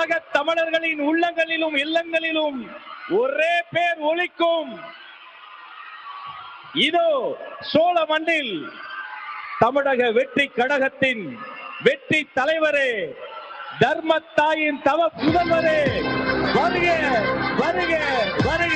உலக தமிழர்களின் உள்ளங்களிலும் இல்லங்களிலும் ஒரே பேர் ஒலிக்கும். இதோ சோழ மண்ணில் தமிழக வெற்றி கழகத்தின் வெற்றி தலைவரே, தர்மத்தாயின் தவ புதல்வரே, வருக வருக வருக.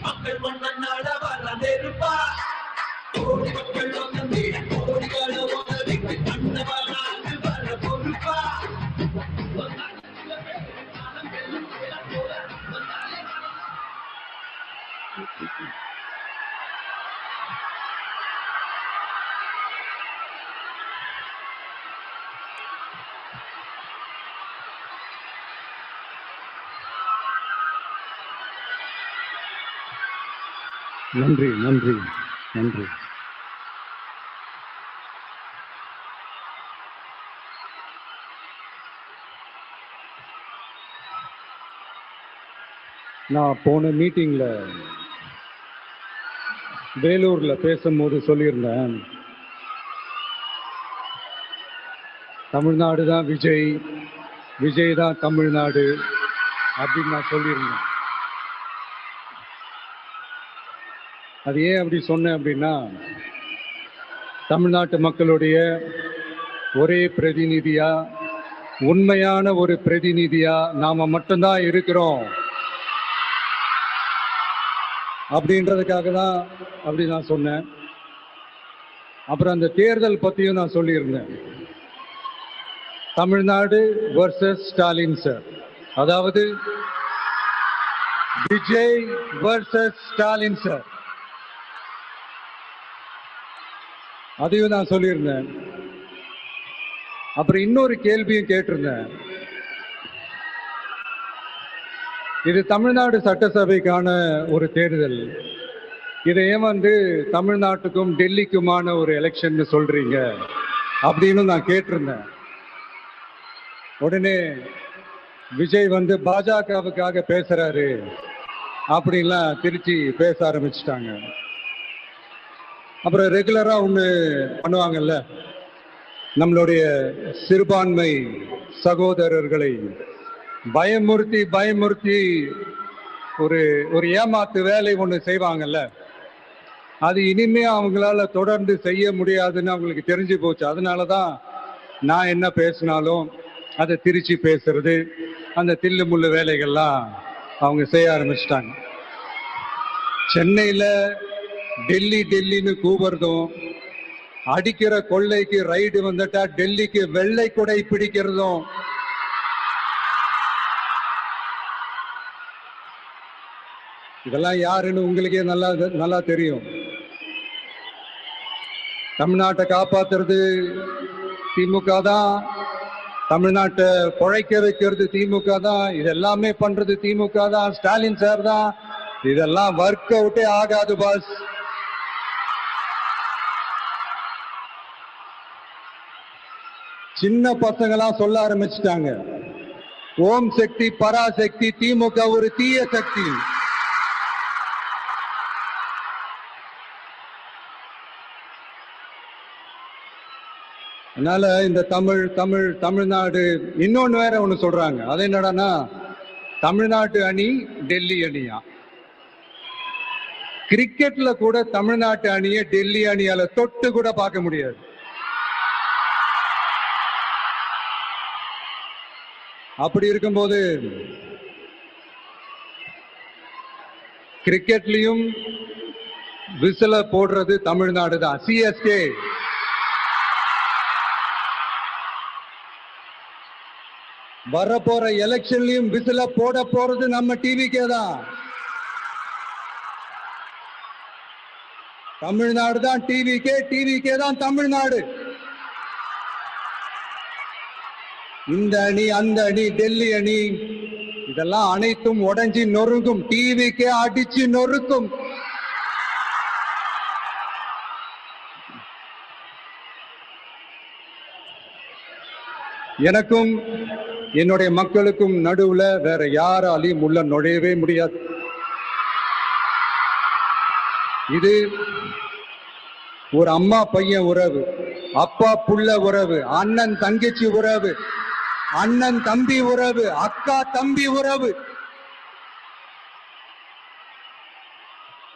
மக்கள் மன்னன் நாட வளர்ந்திருப்பா, கோடி மக்கள் வந்து கோடிகளை உதவிக்கு கண்ணவராக வர பொறுப்பா. நன்றி நன்றி நன்றி. நான் போன மீட்டிங்ல வேலூர்ல பேசும்போது சொல்லியிருந்தேன், தமிழ்நாடு தான் விஜய், விஜய் தான் தமிழ்நாடு அப்படின்னு நான் சொல்லியிருந்தேன். அது ஏன் அப்படி சொன்னேன் அப்படின்னா, தமிழ்நாட்டு மக்களுடைய ஒரே பிரதிநிதியா, உண்மையான ஒரு பிரதிநிதியா நாம மட்டும்தான் இருக்கிறோம் அப்படின்றதுக்காக தான் அப்படி நான் சொன்னேன். அப்புறம் அந்த தேர்தல் பத்தியும் நான் சொல்லியிருந்தேன், தமிழ்நாடு வர்சஸ் ஸ்டாலின் சார், அதாவது விஜய் வர்சஸ் ஸ்டாலின் சார், அதையும் நான் சொல்லியிருந்தேன். அப்புறம் இன்னொரு கேள்வியும் கேட்டிருந்தேன், இது தமிழ்நாடு சட்டசபைக்கான ஒரு தேர்தல், இதை ஏன் தமிழ்நாட்டுக்கும் டெல்லிக்குமான ஒரு எலெக்ஷன் சொல்றீங்க அப்படின்னு நான் கேட்டிருந்தேன். உடனே விஜய் பாஜகவுக்காக பேசுறாரு அப்படின்லாம் திருச்சி பேச ஆரம்பிச்சுட்டாங்க. அப்புறம் ரெகுலரா ஒன்று பண்ணுவாங்கல்ல, நம்மளுடைய சிறுபான்மை சகோதரர்களை பயமுறுத்தி பயமுறுத்தி ஒரு ஏமாத்து வேலை ஒன்று செய்வாங்கல்ல, அது இனிமே அவங்களால தொடர்ந்து செய்ய முடியாதுன்னு அவங்களுக்கு தெரிஞ்சு போச்சு. அதனாலதான் நான் என்ன பேசினாலும் அதை திருச்சி பேசுறது, அந்த தில்லு முள்ளு வேலைகள்லாம் அவங்க செய்ய ஆரம்பிச்சிட்டாங்க. சென்னையில டெல்லி டெல்லின்னு கூவுறதும், அடிக்கிற கொள்ளைக்கு ரைடு வந்துட்டா டெல்லிக்கு வெள்ளை கொடை பிடிக்கிறதும், இதெல்லாம் யாருன்னு உங்களுக்கே நல்லா தெரியும். தமிழ்நாட்டை காப்பாத்துறது திமுக தான், தமிழ்நாட்டை பொழைக்க வைக்கிறது திமுக தான், இதெல்லாமே பண்றது திமுக தான், ஸ்டாலின் சார் தான். இதெல்லாம் ஒர்க் அவுட்டே ஆகாது பாஸ். சின்ன பசங்களாம் சொல்ல ஆரம்பிச்சுட்டாங்க, ஓம் சக்தி பராசக்தி, திமுக ஒரு தீய சக்தி. அதனால இந்த தமிழ்நாடு இன்னொன்னு வேற ஒண்ணு சொல்றாங்க, அது என்னடான்னா தமிழ்நாட்டு அணி டெல்லி அணியா. கிரிக்கெட்ல கூட தமிழ்நாட்டு அணியை டெல்லி அணியால தொட்டு கூட பார்க்க முடியாது. அப்படி இருக்கும்போது கிரிக்கெட்லயும் விசில போடுறது தமிழ்நாடு தான், சிஎஸ்கே. வரப்போற எலெக்ஷன்லயும் விசில போட போறது நம்ம டிவிக்கே தான். தமிழ்நாடு தான் டிவிக்கே, டிவிக்கே தான் தமிழ்நாடு. இந்த அணி அந்த அணி டெல்லி அணி இதெல்லாம் அனைத்தும் உடைஞ்சி நொறுங்கும், டிவிக்கே அடிச்சு நொறுக்கும். எனக்கும் என்னுடைய மக்களுக்கும் நடுவுல வேற யாராலையும் உள்ள நுழையவே முடியாது. இது ஒரு அம்மா பையன் உறவு, அப்பா புள்ள உறவு, அண்ணன் தங்கச்சி உறவு, அண்ணன் தம்பி உறவு, அக்கா தம்பி உறவு.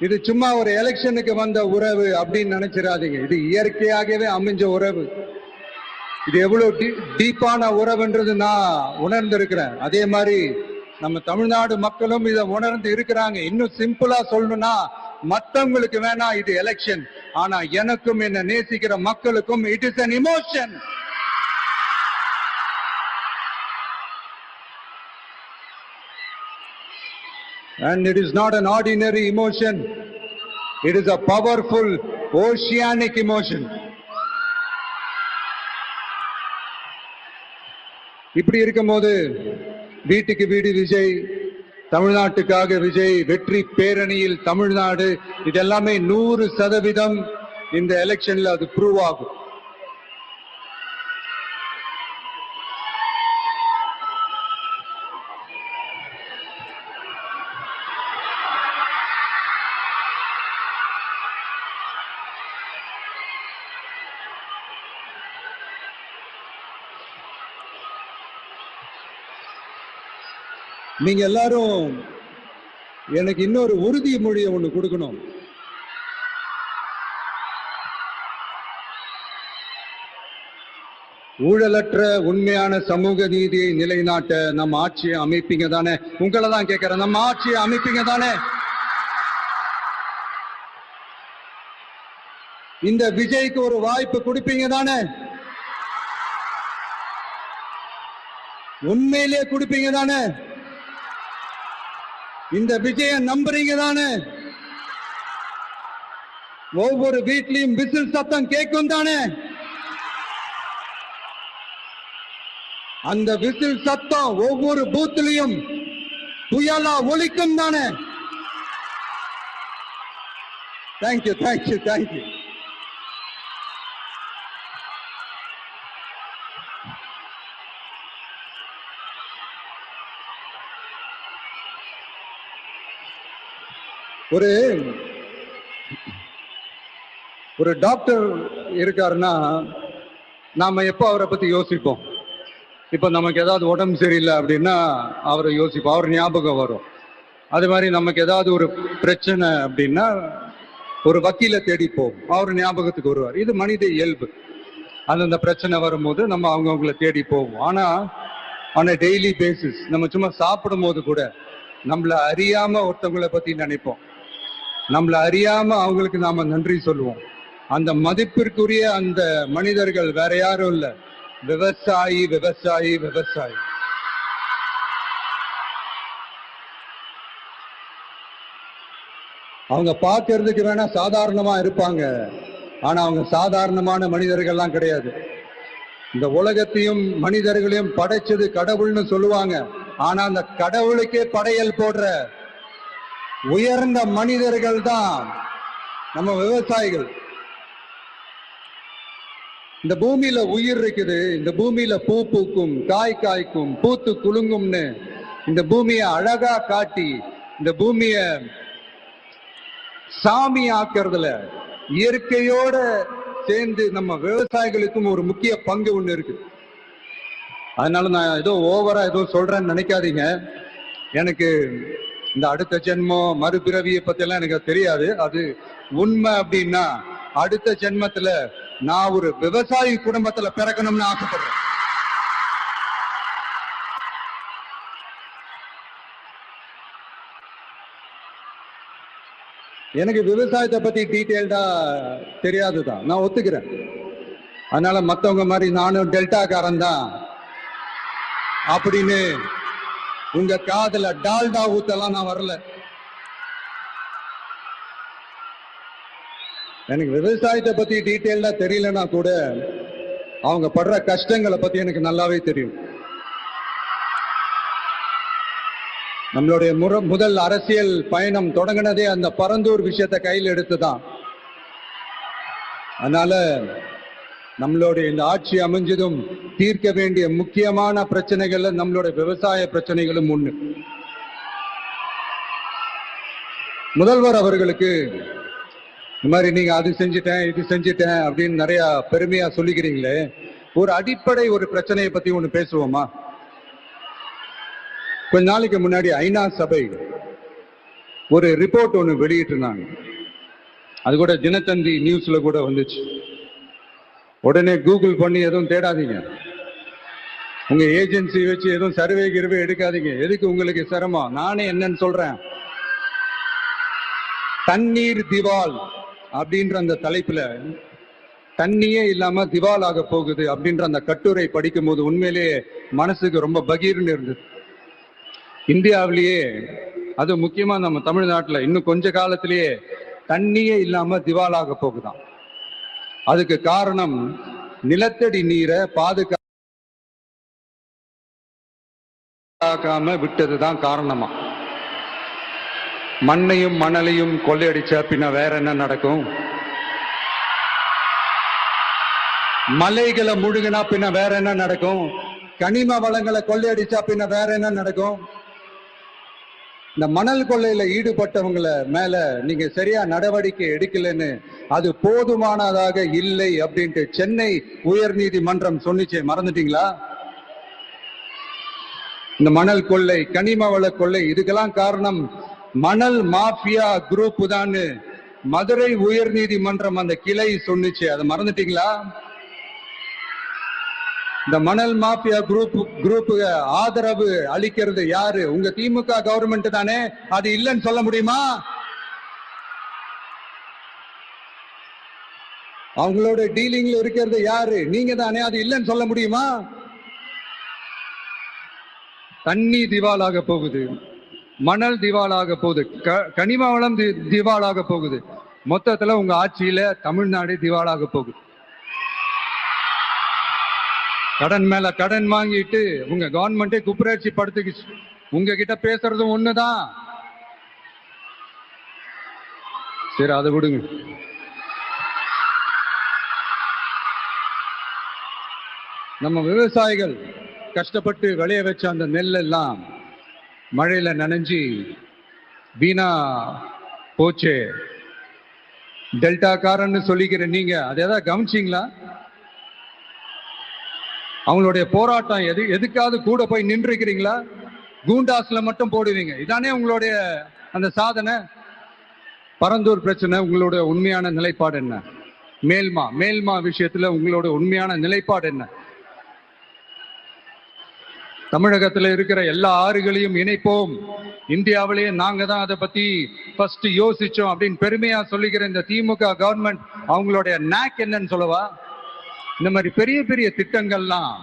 இது சும்மா ஒரு எலெக்ஷனுக்கு வந்த உறவு அப்படின்னு நினைச்சிடாதீங்க. இது இயற்கையாகவே அமைஞ்ச உறவு. இது எவ்வளவு டீப்பான உறவுன்றது நான் உணர்ந்திருக்கிறேன். அதே மாதிரி நம்ம தமிழ்நாடு மக்களும் இதை உணர்ந்து இருக்கிறாங்க. இன்னும் சிம்பிளா சொல்லணும்னா, மத்தவங்களுக்கு வேணா இது எலெக்ஷன், ஆனா எனக்கும் என்ன நேசிக்கிற மக்களுக்கும் it is an emotion. And it is not an ordinary emotion. It is a powerful oceanic emotion. இப்படி இருக்கும்போது வீட்டுக்கு வீடு விஜய், தமிழ்நாட்டுக்காக விஜய், வெற்றி பேரணியில் தமிழ்நாடு, இதெல்லாமே 100% இந்த எலெக்ஷன்ல அது ப்ரூவ் ஆகும். நீங்க எல்லாரும் எனக்கு இன்னொரு உறுதிமொழியை ஒண்ணு கொடுக்கணும். ஊழலற்ற உண்மையான சமூக நீதியை நிலைநாட்ட நம்ம ஆட்சியை அமைப்பீங்க தானே? உங்களை தான் கேட்கிறேன், நம்ம ஆட்சியை அமைப்பீங்க தானே? இந்த விஜய்க்கு ஒரு வாய்ப்பு கொடுப்பீங்க தானே? உண்மையிலே கொடுப்பீங்க தானே? இந்த விஜய நம்புறீங்க தானே? ஒவ்வொரு வீட்லயும் விசில் சத்தம் கேட்கும் தானே? அந்த விசில் சத்தம் ஒவ்வொரு பூத்திலையும் புயலா ஒலிக்கும் தானே? Thank you, thank you, thank you. ஒரு டாக்டர் இருக்காருன்னா நாம எப்போ அவரை பத்தி யோசிப்போம்? இப்ப நமக்கு ஏதாவது உடம்பு சரியில்லை அப்படின்னா அவரை யோசிப்போம், அவர் ஞாபகம் வரும். அது மாதிரி நமக்கு ஏதாவது ஒரு பிரச்சனை அப்படின்னா ஒரு வக்கீலை தேடிப்போம், அவர் ஞாபகத்துக்கு வருவார். இது மனித இயல்பு. அந்தந்த பிரச்சனை வரும்போது நம்ம அவங்கவுங்களை தேடி போவோம். ஆனா ஆன் a டெய்லி பேசிஸ் நம்ம சும்மா சாப்பிடும் போது கூட நம்மள அறியாம ஒருத்தவங்களை பத்தி நினைப்போம், நம்மள அறியாம அவங்களுக்கு நாம நன்றி சொல்லுவோம். அந்த மதிப்பிற்குரிய அந்த மனிதர்கள் வேற யாரும் இல்ல, விவசாயி, விவசாயி, விவசாயி. அவங்க பார்க்கறதுக்கு வேணா சாதாரணமா இருப்பாங்க, ஆனா அவங்க சாதாரணமான மனிதர்கள்லாம் கிடையாது. இந்த உலகத்தையும் மனிதர்களையும் படைச்சது கடவுள்னு சொல்லுவாங்க, ஆனா அந்த கடவுளுக்கே படையல் போடுற உயர்ந்த மனிதர்கள் தான் நம்ம விவசாயிகள். இந்த பூமியில உயிர் இருக்குது, இந்த பூமியில பூ பூக்கும், காய் காய்க்கும், பூத்து குலுங்கும்னு இந்த பூமியை அழகா காட்டி இந்த பூமிய சாமி ஆக்குறதுல இயற்கையோட சேர்ந்து நம்ம விவசாயிகளுக்கும் ஒரு முக்கிய பங்கு ஒண்ணு இருக்கு. அதனால நான் ஏதோ ஓவரா ஏதோ சொல்றேன்னு நினைக்காதீங்க. எனக்கு இந்த அடுத்த ஜென்மம் மறுபிறவியை பத்தி எல்லாம் எனக்கு தெரியாது. அது உண்மை அப்படின்னா அடுத்த ஜென்மத்துல நான் ஒரு விவசாயி குடும்பத்துல பிறக்கணும்னு ஆசைப்படுறேன். எனக்கு விவசாயத்தை பத்தி டீட்டெயில்டா தெரியாதுதான், நான் ஒத்துக்கிறேன். அதனால மத்தவங்க மாதிரி நானும் டெல்டாக்காரன் தான் அப்படின்னு உங்க காதுல டால்டா ஊத்தலாம் நான் வரல. எனக்கு விவசாயத்தை பத்தி டீட்டெயில்டா தெரியலன்னா கூட அவங்க படுற கஷ்டங்களை பத்தி எனக்கு நல்லாவே தெரியும். நம்மளுடைய முதல் அரசியல் பயணம் தொடங்கினதே அந்த பரந்தூர் விஷயத்தை கையில் எடுத்துதான். அதனால நம்மளுடைய இந்த ஆட்சி அமைஞ்சதும் தீர்க்க வேண்டிய முக்கியமான பிரச்சனைகள்ல நம்மளுடைய விவசாய பிரச்சனைகளும் ஒண்ணு. முதல்வர் அவர்களுக்கு இந்த மாதிரி நீங்க அது செஞ்சுட்டேன் இது செஞ்சுட்டேன் அப்படின்னு நிறைய பெருமையா சொல்லிக்கிறீங்களே, ஒரு அடிப்படை ஒரு பிரச்சனையை பத்தி ஒண்ணு பேசுவோமா? கொஞ்ச நாளைக்கு முன்னாடி ஐநா சபை ஒரு ரிப்போர்ட் ஒண்ணு வெளியிட்டு இருந்தாங்க. அது கூட தினத்தந்தி நியூஸ்ல கூட வந்துச்சு. உடனே கூகுள் பண்ணி எதுவும் தேடாதீங்க, உங்க ஏஜென்சி வச்சு எதுவும் சர்வே கிருவே எடுக்காதீங்க. எதுக்கு உங்களுக்கு சிரமம்? நானே என்னன்னு சொல்றேன். தண்ணீர் திவால் அப்படின்ற அந்த தலைப்புல தண்ணியே இல்லாம திவால் ஆக போகுது அப்படின்ற அந்த கட்டுரை படிக்கும் போது உண்மையிலேயே மனசுக்கு ரொம்ப பகீர்னு இருந்தது. இந்தியாவிலேயே அது முக்கியமா நம்ம தமிழ்நாட்டுல இன்னும் கொஞ்ச காலத்திலேயே தண்ணியே இல்லாம திவாலாக போகுதாம். அதுக்கு காரணம் நிலத்தடி நீரை பாதுகாக்காம விட்டதுதான் காரணமா. மண்ணையும் மணலையும் கொள்ளையடிச்சா பின்ன வேற என்ன நடக்கும்? மலைகளை முழுகினா பின்ன வேற என்ன நடக்கும்? கனிம வளங்களை கொள்ளையடிச்சா பின்ன வேற என்ன நடக்கும்? இந்த மணல் கொள்ளையில ஈடுபட்டவங்களை மேல நீங்க சரியா நடவடிக்கை எடுக்கலன்னு அது போதுமானதாக இல்லை அப்படின்ட்டு சென்னை உயர் நீதிமன்றம் சொன்னிச்சே, மறந்துட்டீங்களா? இந்த மணல் கொள்ளை, கனிம வள கொள்ளை, இதுக்கெல்லாம் காரணம் மணல் மாஃபியா குரூப் தான் மதுரை உயர் நீதிமன்றம் அந்த கிளை சொன்னிச்சு. அதை மறந்துட்டீங்களா? இந்த மணல் மாஃபியா குரூப் ஆதரவு அளிக்கிறது யாரு? உங்க திமுக கவர்மெண்ட் தானே. அது இல்லைன்னு சொல்ல முடியுமா? அவங்களோட டீலிங்ல இருக்கிறது யாரு? நீங்க தானே. அது இல்லைன்னு சொல்ல முடியுமா? தண்ணி திவாலாக போகுது, மணல் திவாலாக போகுது, கனிம வளம் திவாலாக போகுது. மொத்தத்துல உங்க ஆட்சியில தமிழ்நாடு திவாலாக போகுது. கடன் மேல கடன் வாங்கிட்டு உங்க கவர்மெண்டே குப்புரட்சி படுத்துக்கிச்சு. உங்ககிட்ட பேசுறதும் ஒண்ணுதான். சரி, அதை விடுங்க. நம்ம விவசாயிகள் கஷ்டப்பட்டு விளைய வச்ச அந்த நெல் எல்லாம் மழையில நனைஞ்சி வீணா போச்சு. டெல்டா காரன்னு சொல்லிக்கிற நீங்க அதை ஏதாவது கவனிச்சிங்களா? அவங்களுடைய போராட்டம் எதுக்காவது கூட போய் நின்றுக்கிறீங்களா? கூண்டாஸ்ல மட்டும் போடுவீங்க. இதானே உங்களுடைய அந்த சாதனை. பரந்தூர் பிரச்சனை, உங்களுடைய உண்மையான நிலைப்பாடு என்ன? மேல்மா விஷயத்துல உங்களோட உண்மையான நிலைப்பாடு என்ன? தமிழகத்துல இருக்கிற எல்லா ஆறுகளையும் இணைப்போம், இந்தியாவிலேயே நாங்க தான் அதை பத்தி ஃபர்ஸ்ட் யோசிச்சோம் அப்படின்னு பெருமையா சொல்லிக்கிற இந்த திமுக கவர்மெண்ட் அவங்களுடைய நாக் என்னன்னு சொல்லவா? இந்த மாதிரி பெரிய பெரிய திட்டங்கள்லாம்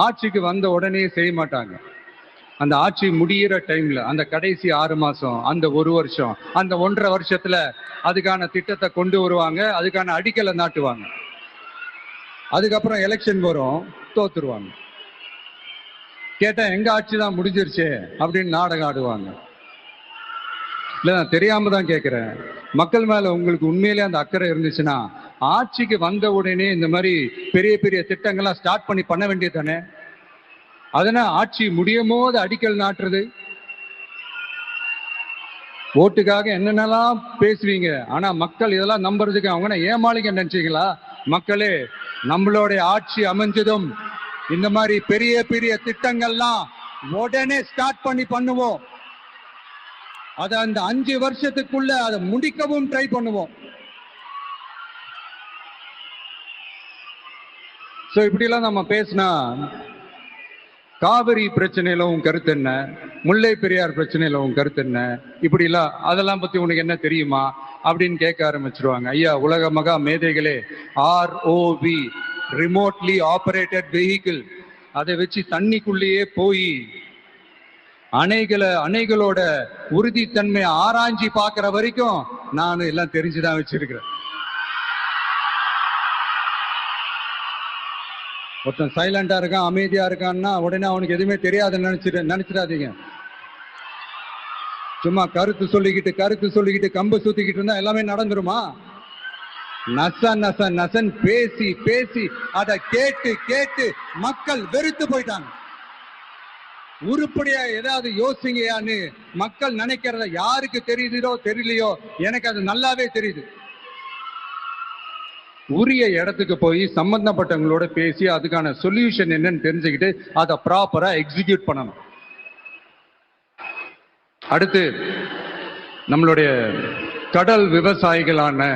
ஆட்சிக்கு வந்த உடனே செய்ய மாட்டாங்க. அந்த ஆட்சி முடியிற டைம்ல, அந்த கடைசி 6 மாசம், அந்த 1 வருஷம், அந்த 1.5 வருஷத்துல அதுக்கான திட்டத்தை கொண்டு வருவாங்க, அதுக்கான அடிக்கலை நாட்டுவாங்க. அதுக்கப்புறம் எலெக்ஷன் வரும், தோத்துருவாங்க. கேட்டா எங்க ஆட்சி தான் முடிஞ்சிருச்சே அப்படின்னு நாடகம் ஆடுவாங்க. இல்ல, நான் தெரியாம தான் கேட்கிறேன். மக்கள் மேல உங்களுக்கு உண்மையிலே அந்த அக்கறை இருந்துச்சுன்னா ஆட்சிக்கு வந்த உடனே இந்த மாதிரி பெரிய பெரிய திட்டங்கள்லாம் ஸ்டார்ட் பண்ண வேண்டியது தானே. அதனால ஆட்சி முடியும் போது அடிக்கல் நாட்டுறது. ஓட்டுக்காக என்னென்னலாம் பேசுவீங்க, ஆனா மக்கள் இதெல்லாம் நம்புறதுக்கு அவங்க ஏமாளிங்க நினைச்சீங்களா? மக்களே, நம்மளுடைய ஆட்சி அமைஞ்சதும் இந்த மாதிரி பெரிய பெரிய திட்டங்கள்லாம் உடனே ஸ்டார்ட் பண்ணுவோம். அதை அந்த 5 வருஷத்துக்குள்ள அதை முடிக்கவும் ட்ரை பண்ணுவோம். சோ இப்படிலாம் நம்ம பேசினா காவிரி பிரச்சனையில உன் கருத்து என்ன, முல்லை பெரியார் பிரச்சனையில உன் கருத்து என்ன, இப்படிலாம் அதெல்லாம் பத்தி உனக்கு என்ன தெரியுமா அப்படின்னு கேட்க ஆரம்பிச்சிருவாங்க. ஐயா, உலக மகா மேதைகளே, ROV, ரிமோட்லி ஆபரேட்டட் வெஹிக்கிள், அதை வச்சு தண்ணிக்குள்ளேயே போய் அணைகளோட உறுதித்தன்மையை ஆராய்ச்சி பார்க்கிற வரைக்கும் நான் எல்லாம் தெரிஞ்சுதான் வச்சிருக்கிறேன். ஒருத்தன் சைலண்டா இருக்கான், அமைதியா இருக்கான்னா உடனே அவனுக்கு எதுவுமே தெரியாதுன்னு நினைச்சிடாதீங்க. சும்மா கருத்து சொல்லிக்கிட்டு கம்பு சுத்திக்கிட்டு இருந்தா எல்லாமே நடந்துருமா? நச நச நசன் பேசி பேசி அதை கேட்டு கேட்டு மக்கள் வெறுத்து போயிட்டாங்க. உருப்படியா ஏதாவது யோசிங்கயான்னு மக்கள் நினைக்கிறத யாருக்கு தெரியுதோ தெரியலையோ, எனக்கு அது நல்லாவே தெரியுது. உரிய இடத்துக்கு போய் சம்பந்தப்பட்டவங்களோட பேசி அதுக்கான சொல்யூஷன் என்னன்னு தெரிஞ்சுக்கிட்டு அதை ப்ராப்பரா எக்ஸிக்யூட் பண்ணணும். அடுத்து நம்மளுடைய கடல் விவசாயிகளான